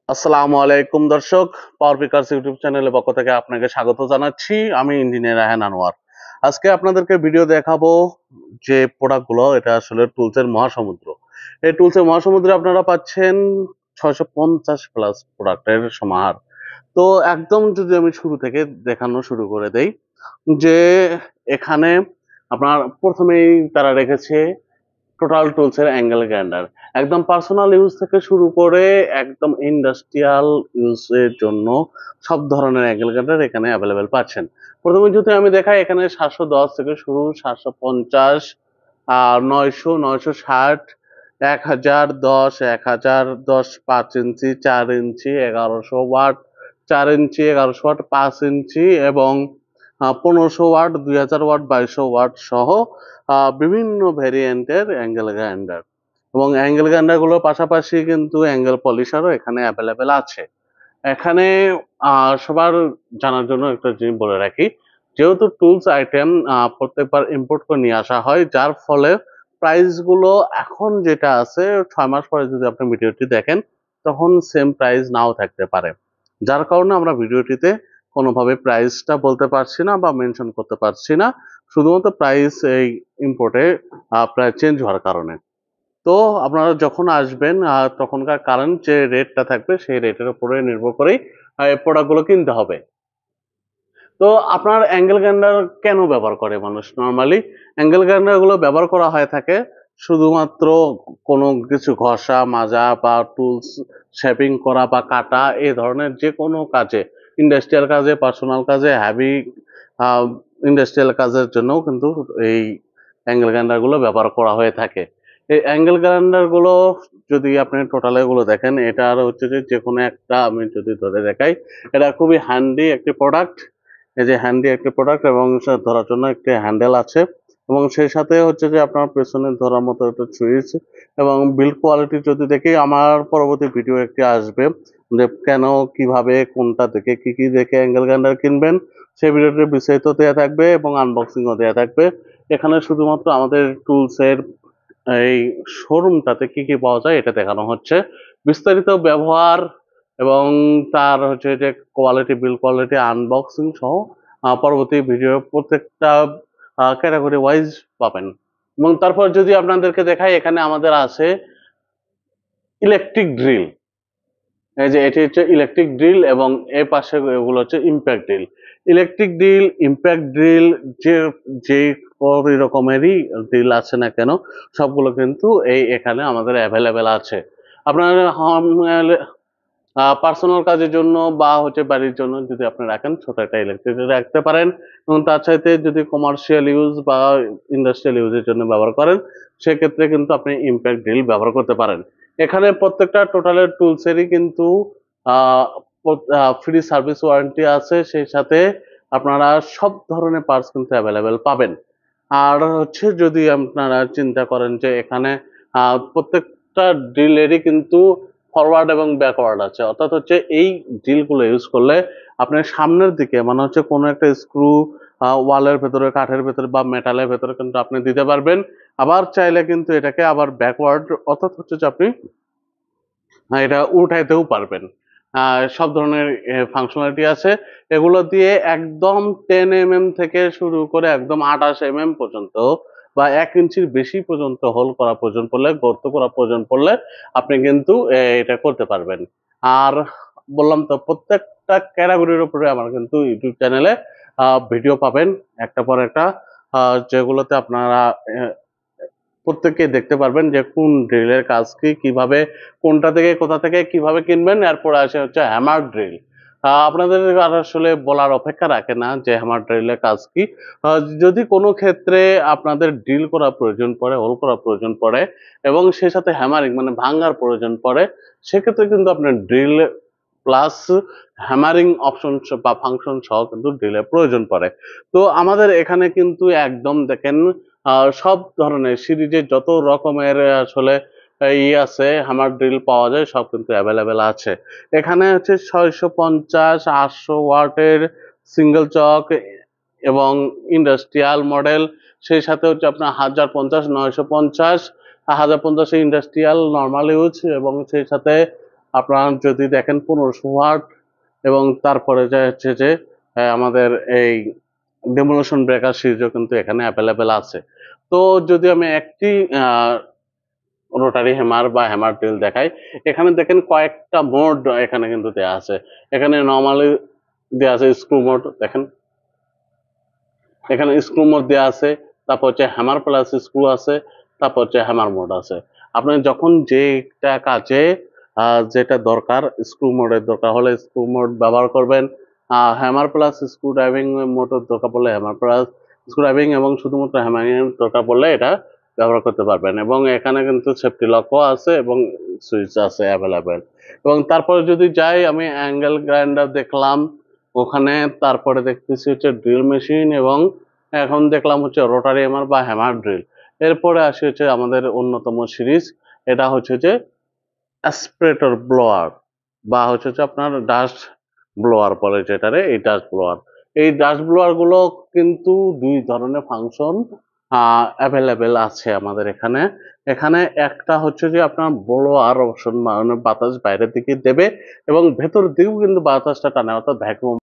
আসসালামু আলাইকুম দর্শক, পাওয়ার পিকার্স ইউটিউব চ্যানেলের পক্ষ থেকে আপনাকে স্বাগত জানাচ্ছি। আমি ইঞ্জিনিয়ার রায়হান আনোয়ার। আজকে আপনাদেরকে ভিডিও দেখাবো যে প্রোডাক্টগুলো, এটা আসলে টুলসের মহাসমুদ্র। এই টুলসের মহাসমুদ্রে আপনারা পাচ্ছেন 650 প্লাস প্রোডাক্টের সমাহার। তো একদম যদি আমি শুরু থেকে দেখানো শুরু করে দেই, যে এখানে আপনার প্রথমেই তারা রেখেছে টোটাল টুলস এর অ্যাঙ্গেল গ্রাইন্ডার। একদম পার্সোনাল ইউজ থেকে শুরু করে একদম ইন্ডাস্ট্রিয়াল ইউজের জন্য সব ধরনের অ্যাঙ্গেল গ্রাইন্ডার এখানে অ্যাভেলেবেল পাচ্ছেন। প্রথমে যদি আমি দেখাই, এখানে 710 থেকে শুরু, 750, 900, 960, 1010, 1010, 5 ইঞ্চি, 4 ইঞ্চি, 1100 ওয়াট, 4 ইঞ্চি, 1100 ওয়াট, 5 ইঞ্চি এবং 1500 ওয়াট, 2000 ওয়াট, 2200 ওয়াট সহ বিভিন্ন ভেরিয়েন্টের অ্যাঙ্গেল গ্রাইন্ডার। এবং অ্যাঙ্গেল গ্রাইন্ডার গুলোর পাশাপাশি কিন্তু অ্যাঙ্গেল পলিশারও এখানে অ্যাভেলেবেল আছে। এখানে সবার জানার জন্য একটা জিনিস বলে রাখি, যেহেতু টুলস আইটেম প্রত্যেকবার ইম্পোর্ট করে নিয়ে আসা হয়, যার ফলে প্রাইস গুলো এখন যেটা আছে 6 মাস পরে যদি আপনি ভিডিওটি দেখেন তখন সেম প্রাইস নাও থাকতে পারে। যার কারণে আমরা ভিডিওটিতে কোনোভাবে প্রাইসটা বলতে পারছি না বা মেনশন করতে পারছি না, শুধুমাত্র প্রাইস এই ইম্পোর্টে প্রায় চেঞ্জ হওয়ার কারণে। তো আপনারা যখন আসবেন তখনকার কারেন্ট যে রেটটা থাকবে সেই রেটের উপরে নির্ভর করেই এই প্রোডাক্টগুলো কিনতে হবে। তো আপনার অ্যাঙ্গেল গ্রাইন্ডার কেন ব্যবহার করে মানুষ? নরমালি অ্যাঙ্গেল গ্রাইন্ডার গুলো ব্যবহার করা হয়ে থাকে শুধুমাত্র কোনো কিছু ঘষা মাজা বা টুলস শেপিং করা বা কাটা, এই ধরনের যে কোনো কাজে, ইন্ডাস্ট্রিয়াল কাজে, পার্সোনাল কাজে, হ্যাভি ইন্ডাস্ট্রিয়াল কাজের জন্যও কিন্তু এই অ্যাঙ্গেল গ্রাইন্ডার গুলো ব্যবহার করা হয়ে থাকে। এই অ্যাঙ্গেল গ্রাইন্ডার গুলো যদি আপনি টোটাল এগুলো দেখেন, এটা আর হচ্ছে যে কোনো একটা আমি যদি ধরে দেখাই, এটা খুবই হ্যান্ডি একটি প্রোডাক্ট। এই যে হ্যান্ডি একটি প্রোডাক্ট এবং ধরার জন্য একটি হ্যান্ডেল আছে এবং সেই সাথে হচ্ছে যে আপনার পেছনে ধরার মতো একটা সুইচ। এবং বিল্ড কোয়ালিটি যদি দেখি, আমার পরবর্তী ভিডিও একটি আসবে যে কেন, কিভাবে, কোনটা দেখে, কি কি দেখে অ্যাঙ্গেল গ্রাইন্ডার কিনবেন, সেই ভিডিওটি বিস্তারিত দেওয়া থাকবে এবং আনবক্সিংও দেওয়া থাকবে। এখানে শুধুমাত্র আমাদের টুলসের এই শোরুমটাতে কি কি পাওয়া যায় এটা দেখানো হচ্ছে। বিস্তারিত ব্যবহার এবং তার হচ্ছে যে কোয়ালিটি, বিল্ড কোয়ালিটি, আনবক্সিং সহ পরবর্তী ভিডিও প্রত্যেকটা ক্যাটাগরি ওয়াইজ পাবেন। এবং তারপর যদি আপনাদেরকে দেখাই, এখানে আমাদের আছে ইলেকট্রিক ড্রিল। এই যে এটি হচ্ছে ইলেকট্রিক ড্রিল এবং এর পাশে এগুলো হচ্ছে impact drill. Electric drill, impact drill, যে যে রকমেরই ড্রিল আছে না কেন, সবগুলো কিন্তু এখানে আমাদের অ্যাভেলেবেল আছে। আপনার পার্সোনাল কাজের জন্য বা হচ্ছে বাড়ির জন্য যদি আপনি রাখেন, ছোট একটা ইলেকট্রিক রাখতে পারেন। এবং তার সাথে যদি কমার্শিয়াল ইউজ বা ইন্ডাস্ট্রিয়াল ইউজের জন্য ব্যবহার করেন, সেক্ষেত্রে কিন্তু আপনি ইম্প্যাক্ট ড্রিল ব্যবহার করতে পারেন। এখানে প্রত্যেকটা টোটালের টুলসেরই কিন্তু ফ্রি সার্ভিস ওয়ারেন্টি আছে, সেই সাথে আপনারা সব ধরনের পার্টস কিন্তু অ্যাভেলেবেল পাবেন। আর হচ্ছে যদি আপনারা চিন্তা করেন যে এখানে প্রত্যেকটা ড্রিলেরই কিন্তু ফরওয়ার্ড এবং ব্যাকওয়ার্ড আছে, অর্থাৎ হচ্ছে এই ড্রিলগুলো ইউজ করলে আপনার সামনের দিকে, মানে হচ্ছে কোনো একটা স্ক্রু ওয়ালের ভেতরে, কাঠের ভেতরে বা মেটালের ভেতরে কিন্তু আপনি দিতে পারবেন। আবার চাইলে কিন্তু এটাকে আবার ব্যাকওয়ার্ড, অর্থাৎ হচ্ছে যে আপনি এটা উঠাইতেও পারবেন। সব ধরনের ফাংশনালিটি আছে। এগুলো দিয়ে একদম 10 mm থেকে শুরু করে একদম 28 mm পর্যন্ত বা 1 ইঞ্চির বেশি পর্যন্ত হোল করা প্রয়োজন পড়লে, গর্ত করা প্রয়োজন পড়লে আপনি কিন্তু এটা করতে পারবেন। আর বললাম তো, প্রত্যেকটা ক্যাটাগরির উপরে আমার কিন্তু ইউটিউব চ্যানেলে ভিডিও পাবেন একটা পর একটা, যেগুলোতে আপনারা প্রত্যেককে দেখতে পারবেন যে কোন ড্রিলের কাজ কি, কিভাবে, কোনটা থেকে কোথা থেকে কিভাবে কিনবেন। এরপর আসে হচ্ছে হ্যামার ড্রিল। আপনাদের আর আসলে বলার অপেক্ষা রাখে না যে হ্যামার ড্রিলের কাজ কি। যদি কোনো ক্ষেত্রে আপনাদের ড্রিল করা প্রয়োজন পড়ে, হোল করা প্রয়োজন পড়ে এবং সেই সাথে হ্যামারিং মানে ভাঙার প্রয়োজন পড়ে, সেক্ষেত্রে কিন্তু আপনার ড্রিল প্লাস হ্যামারিং অপশন বা ফাংশন সহ কিন্তু ড্রিলের প্রয়োজন পড়ে। তো আমাদের এখানে কিন্তু একদম দেখেন সব ধরনের সিরিজের যত রকমের আসলে আছে হ্যামার ড্রিল পাওয়া যায়, সব কিন্তু অ্যাভেলেবেল আছে। এখানে হচ্ছে 650, 800 ওয়াটের সিঙ্গেল চক এবং ইন্ডাস্ট্রিয়াল মডেল, সেই সাথে হচ্ছে আপনার 1050, 950, 1050 ইন্ডাস্ট্রিয়াল নর্মাল ইউজ এবং সেই সাথে আপনারা যদি দেখেন 1500 ওয়াট, এবং তারপরে হচ্ছে যে আমাদের এই ডেমোলেশন ব্রেকার সিরিজও কিন্তু এখানে অ্যাভেলেবেল আছে। তো যদি আমি একটি রোটারি হ্যামার বা হ্যামার ড্রিল দেখাই, এখানে দেখেন কয়েকটা মোড এখানে কিন্তু দেয়া আছে। এখানে নর্মালি দেয়া আছে স্ক্রু মোড, দেখেন এখানে স্ক্রু মোড দেয়া আছে, তারপর হচ্ছে হ্যামার প্লাস স্ক্রু আছে, তারপর হচ্ছে হ্যামার মোড আছে। আপনি যখন যেটা কাজে যেটা দরকার, স্ক্রু মোডের দরকার হলে স্ক্রু মোড ব্যবহার করবেন, hammer plus screw driving motor দরকার পড়লে হ্যামার প্লাস স্ক্রু ড্রাইভিং, এবং শুধুমাত্র হ্যামারিং এর দরকার পড়লে এটা ব্যবহার করতে পারবেন। এবং এখানে কিন্তু সেফটি লকও আছে এবং সুইচ আছে অ্যাভেলেবেল। এবং তারপরে যদি যাই, আমি অ্যাঙ্গেল গ্রাইন্ডার দেখলাম ওখানে, তারপরে দেখতেছি হচ্ছে ড্রিল মেশিন, এবং এখন দেখলাম হচ্ছে রোটারি হ্যামার বা হ্যামার ড্রিল। এরপরে আসে হচ্ছে আমাদের অন্যতম সিরিজ, এটা হচ্ছে যে অ্যাসপিরেটর ব্লোয়ার, বা হচ্ছে যে আপনার ডাস্ট ব্লোয়ার বলে যেটারে, এই ডাস্ট ব্লোয়ার। এই ডাস্ট ব্লোয়ার গুলো কিন্তু দুই ধরনের ফাংশন অ্যাভেলেবেল আছে আমাদের এখানে। এখানে একটা হচ্ছে যে আপনার ব্লোয়ার অপশন, মানে বাতাস বাইরের দিকে দেবে এবং ভেতর দিকেও কিন্তু বাতাসটা টানে, অর্থাৎ ভ্যাকুয়াম